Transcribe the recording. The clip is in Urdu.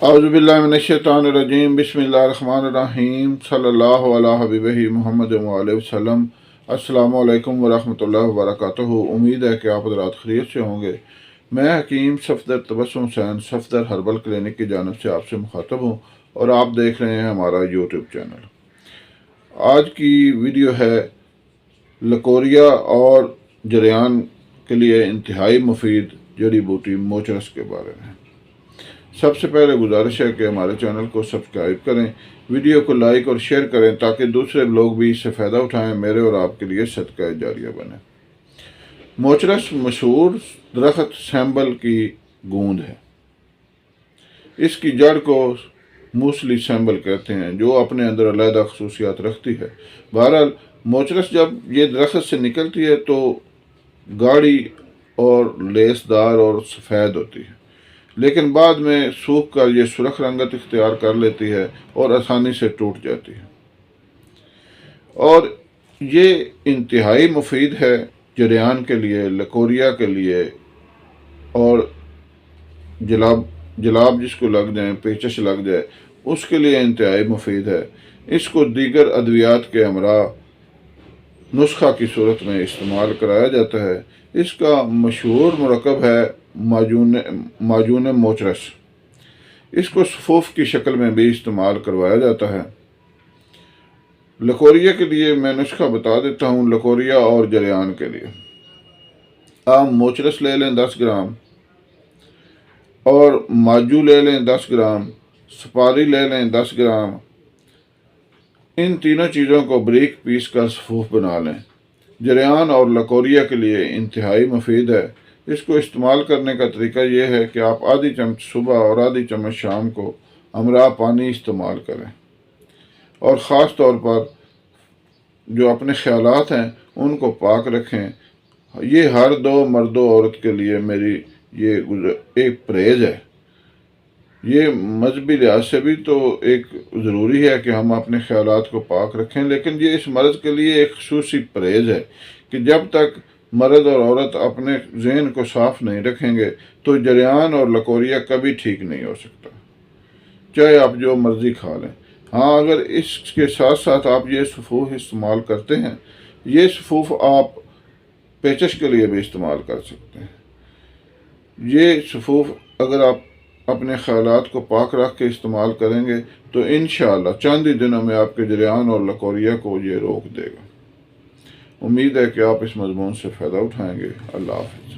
اعوذ باللہ من الشیطان الرجیم، بسم اللہ الرحمن الرحیم، صلی اللہ علیہ حبیبہ محمد وآلہ وسلم۔ السلام علیکم ورحمۃ اللہ وبرکاتہ۔ امید ہے کہ آپ حضرات خیریت سے ہوں گے۔ میں حکیم صفدر تبسم حسین صفدر ہربل کلینک کی جانب سے آپ سے مخاطب ہوں اور آپ دیکھ رہے ہیں ہمارا یوٹیوب چینل۔ آج کی ویڈیو ہے لکوریا اور جریان کے لیے انتہائی مفید جڑی بوٹی موچرس کے بارے میں۔ سب سے پہلے گزارش ہے کہ ہمارے چینل کو سبسکرائب کریں، ویڈیو کو لائک اور شیئر کریں تاکہ دوسرے لوگ بھی اس سے فائدہ اٹھائیں، میرے اور آپ کے لیے صدقہ جاریہ بنے۔ موچرس مشہور درخت سیمبل کی گوند ہے۔ اس کی جڑ کو موسلی سیمبل کہتے ہیں جو اپنے اندر علیحدہ خصوصیات رکھتی ہے۔ بہرحال موچرس جب یہ درخت سے نکلتی ہے تو گاڑھی اور لیس دار اور سفید ہوتی ہے، لیکن بعد میں سوکھ کر یہ سرخ رنگت اختیار کر لیتی ہے اور آسانی سے ٹوٹ جاتی ہے، اور یہ انتہائی مفید ہے جریان کے لیے، لکوریا کے لیے، اور جلاب جس کو لگ جائیں، پیچش لگ جائے، اس کے لیے انتہائی مفید ہے۔ اس کو دیگر ادویات کے ہمراہ نسخہ کی صورت میں استعمال کرایا جاتا ہے۔ اس کا مشہور مرکب ہے معجون موچرس۔ اس کو صفوف کی شکل میں بھی استعمال کروایا جاتا ہے۔ لکوریا کے لیے میں نسخہ بتا دیتا ہوں۔ لکوریا اور جریان کے لیے آپ موچرس لے لیں 10 گرام، اور ماجو لے لیں 10 گرام، سپاری لے لیں 10 گرام۔ ان تینوں چیزوں کو باریک پیس کر صفوف بنا لیں۔ جریان اور لکوریا کے لیے انتہائی مفید ہے۔ اس کو استعمال کرنے کا طریقہ یہ ہے کہ آپ آدھی چمچ صبح اور آدھی چمچ شام کو ہمراہ پانی استعمال کریں، اور خاص طور پر جو اپنے خیالات ہیں ان کو پاک رکھیں۔ یہ ہر دو مرد و عورت کے لیے میری یہ ایک پرہیز ہے۔ یہ مذہبی لحاظ سے بھی تو ایک ضروری ہے کہ ہم اپنے خیالات کو پاک رکھیں، لیکن یہ اس مرض کے لیے ایک خصوصی پرہیز ہے کہ جب تک مرد اور عورت اپنے ذہن کو صاف نہیں رکھیں گے تو جریان اور لکوریا کبھی ٹھیک نہیں ہو سکتا، چاہے آپ جو مرضی کھا لیں۔ ہاں، اگر اس کے ساتھ ساتھ آپ یہ صفوف استعمال کرتے ہیں، یہ صفوف آپ پیچش کے لیے بھی استعمال کر سکتے ہیں۔ یہ صفوف اگر آپ اپنے خیالات کو پاک رکھ کے استعمال کریں گے تو انشاءاللہ چند ہی دنوں میں آپ کے جریان اور لکوریا کو یہ روک دے گا۔ امید ہے کہ آپ اس مضمون سے فائدہ اٹھائیں گے۔ اللہ حافظ۔